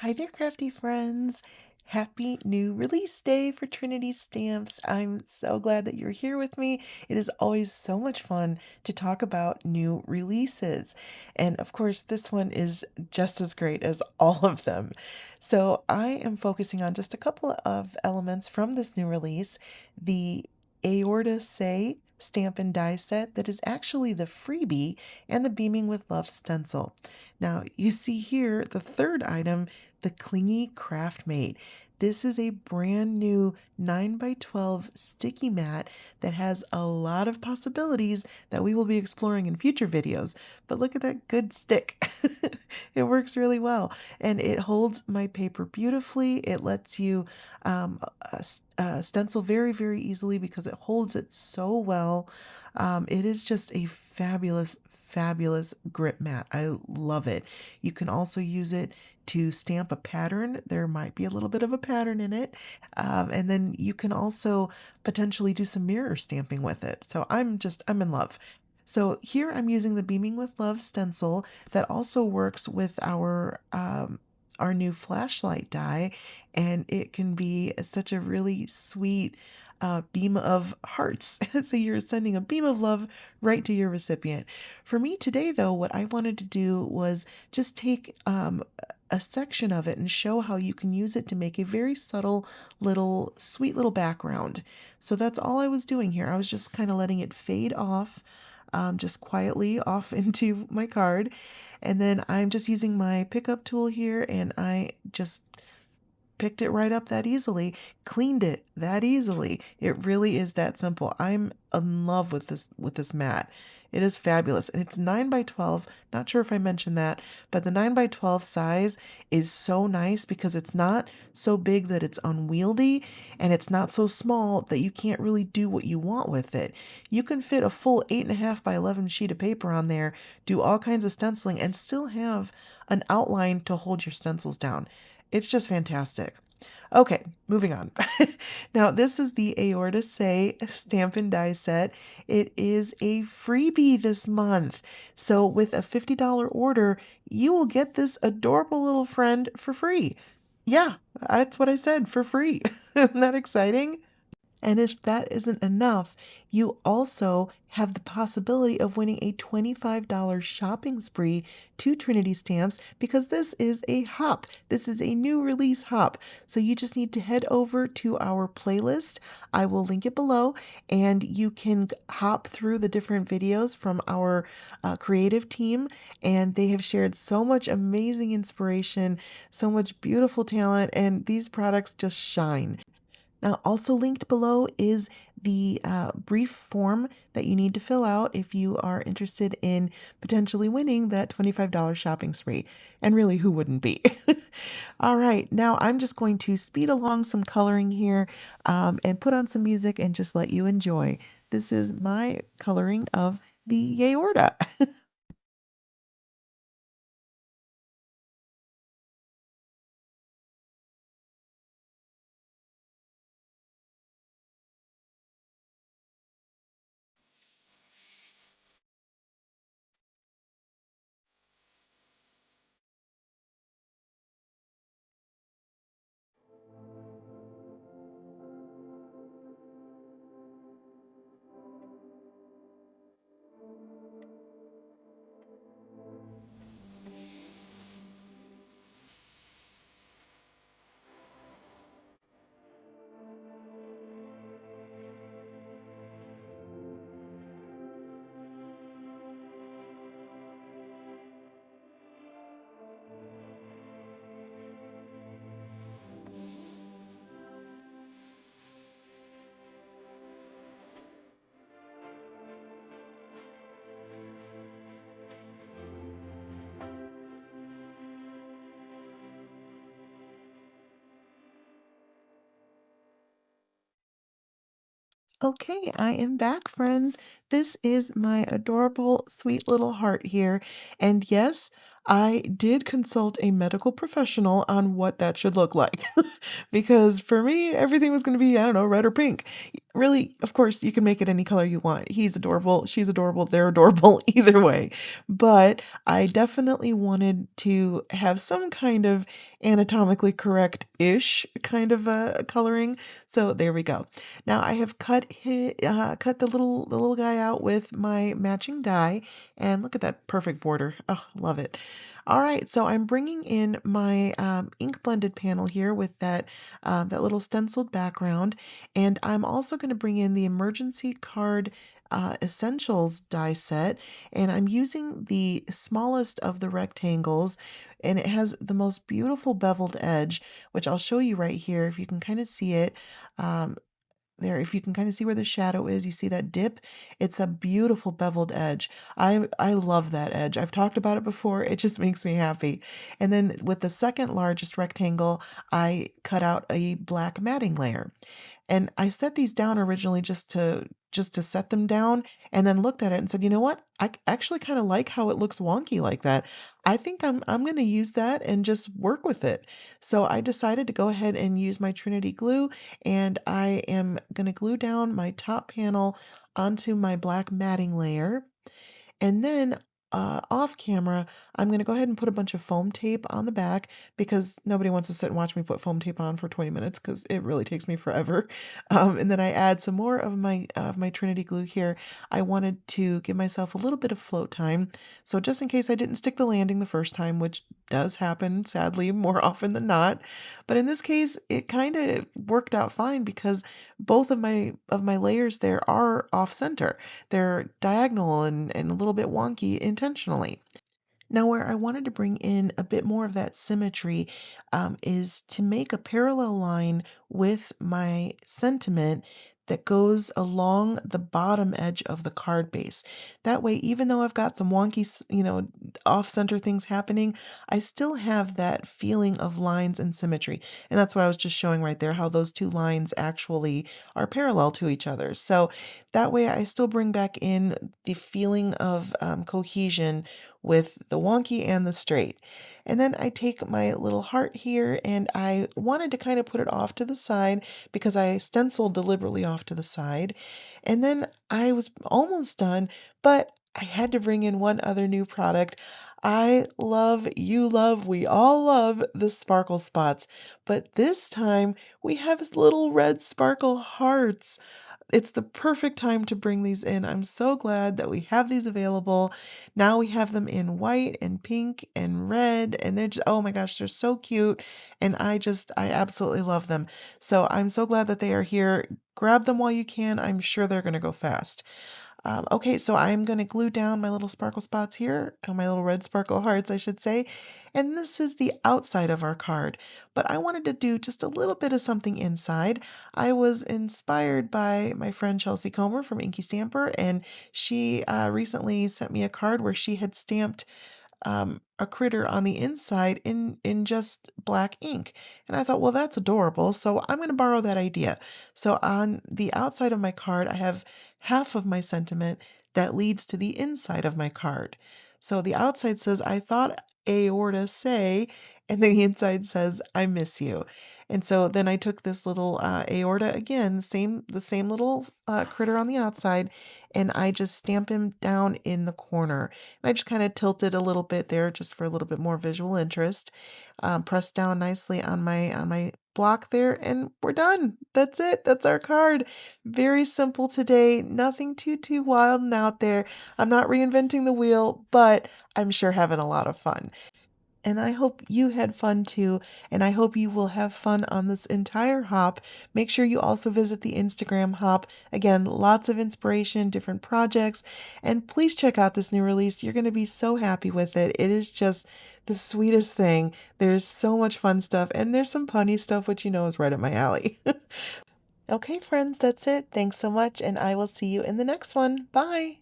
Hi there, crafty friends. Happy new release day for Trinity Stamps. I'm so glad that you're here with me. It is always so much fun to talk about new releases. And of course, this one is just as great as all of them. So I am focusing on just a couple of elements from this new release. The Aorta Say Stamp and Die set that is actually the freebie, and the Beaming with Love stencil. Now, you see here the third item, the Clingy Craft Mate. This is a brand new 9 by 12 sticky mat that has a lot of possibilities that we will be exploring in future videos. But look at that good stick. It works really well, and it holds my paper beautifully. It lets you stencil very, very easily because it holds it so well. It is just a fabulous grip mat. I love it. You can also use it to stamp a pattern. There might be a little bit of a pattern in it. And then you can also potentially do some mirror stamping with it. So I'm in love. So here I'm using the Beaming with Love stencil that also works with our new flashlight die, and it can be such a really sweet beam of hearts. So you're sending a beam of love right to your recipient. For me today, though, what I wanted to do was just take a section of it and show how you can use it to make a very subtle little sweet little background. So that's all I was doing here. I was just kind of letting it fade off, just quietly off into my card. And then I'm just using my pickup tool here, and I just picked it right up that easily, cleaned it that easily. It really is that simple. I'm in love with this mat. It is fabulous. And it's 9 by 12. Not sure if I mentioned that, but the 9 by 12 size is so nice because it's not so big that it's unwieldy, and it's not so small that you can't really do what you want with it. You can fit a full 8.5 by 11 sheet of paper on there, do all kinds of stenciling, and still have an outline to hold your stencils down. It's just fantastic. Okay, moving on. Now, this is the Aorta Say Stamp and Die set. It is a freebie this month. So, with a $50 order, you will get this adorable little friend for free. Yeah, that's what I said, for free. Isn't that exciting? And if that isn't enough, you also have the possibility of winning a $25 shopping spree to Trinity Stamps because this is a hop. This is a new release hop. So you just need to head over to our playlist. I will link it below, and you can hop through the different videos from our creative team. And they have shared so much amazing inspiration, so much beautiful talent, and these products just shine. Now, also linked below is the brief form that you need to fill out if you are interested in potentially winning that $25 shopping spree. And really, who wouldn't be? All right, now I'm just going to speed along some coloring here and put on some music and just let you enjoy. This is my coloring of the aorta. Okay, I am back, friends. This is my adorable, sweet little heart here. And yes, I did consult a medical professional on what that should look like. Because for me, everything was going to be, I don't know, red or pink. really, of course, you can make it any color you want. He's adorable, she's adorable, they're adorable either way. But I definitely wanted to have some kind of anatomically correct-ish kind of coloring. So there we go. Now I have cut the little guy out with my matching die, and look at that perfect border. Oh, love it. All right, so I'm bringing in my ink blended panel here with that little stenciled background, and I'm also going to bring in the emergency card essentials die set, and I'm using the smallest of the rectangles, and it has the most beautiful beveled edge, which I'll show you right here if you can kind of see it. Um, there, if you can kind of see where the shadow is, you see that dip? It's a beautiful beveled edge. I love that edge. I've talked about it before. It just makes me happy. And then with the second largest rectangle, I cut out a black matting layer. And I set these down originally just to set them down, and then looked at it and said, "You know what? Actually kind of like how it looks wonky like that. I think I'm going to use that and just work with it." So I decided to go ahead and use my Trinity glue, and I am going to glue down my top panel onto my black matting layer. And then off camera, I'm going to go ahead and put a bunch of foam tape on the back because nobody wants to sit and watch me put foam tape on for 20 minutes because it really takes me forever. And then I add some more of my Trinity glue here. I wanted to give myself a little bit of float time. So just in case I didn't stick the landing the first time, which does happen sadly more often than not. But in this case, it kind of worked out fine because both of my layers there are off center. They're diagonal and a little bit wonky intentionally. Now, where I wanted to bring in a bit more of that symmetry is to make a parallel line with my sentiment that goes along the bottom edge of the card base. That way, even though I've got some wonky, off-center things happening, I still have that feeling of lines and symmetry. And that's what I was just showing right there, how those two lines actually are parallel to each other. So that way I still bring back in the feeling of cohesion with the wonky and the straight. And then I take my little heart here, and I wanted to kind of put it off to the side because I stenciled deliberately off to the side. And then I was almost done, but I had to bring in one other new product. I love, you love, we all love the sparkle spots, but this time we have little red sparkle hearts. It's the perfect time to bring these in. I'm so glad that we have these available. Now we have them in white and pink and red, and they're just, oh my gosh, they're so cute. And I absolutely love them. So I'm so glad that they are here. Grab them while you can. I'm sure they're going to go fast. Okay, so I'm going to glue down my little sparkle spots here, my little red sparkle hearts, I should say. And this is the outside of our card. But I wanted to do just a little bit of something inside. I was inspired by my friend Chelsea Comer from Inky Stamper, and she recently sent me a card where she had stamped a critter on the inside in just black ink. And I thought, well, that's adorable. So I'm going to borrow that idea. So on the outside of my card, I have half of my sentiment that leads to the inside of my card. So the outside says, I thought Aorta say, and the inside says, I miss you. And so then I took this little aorta again, the same little critter on the outside, and I just stamp him down in the corner. And I just kind of tilted a little bit there just for a little bit more visual interest. Press down nicely on my block there, and we're done. That's it. That's our card. Very simple today. Nothing too wild and out there. I'm not reinventing the wheel, but I'm sure having a lot of fun. And I hope you had fun too. And I hope you will have fun on this entire hop. Make sure you also visit the Instagram hop. Again, lots of inspiration, different projects. And please check out this new release. You're going to be so happy with it. It is just the sweetest thing. There's so much fun stuff. And there's some punny stuff, which you know is right up my alley. Okay, friends, that's it. Thanks so much. And I will see you in the next one. Bye.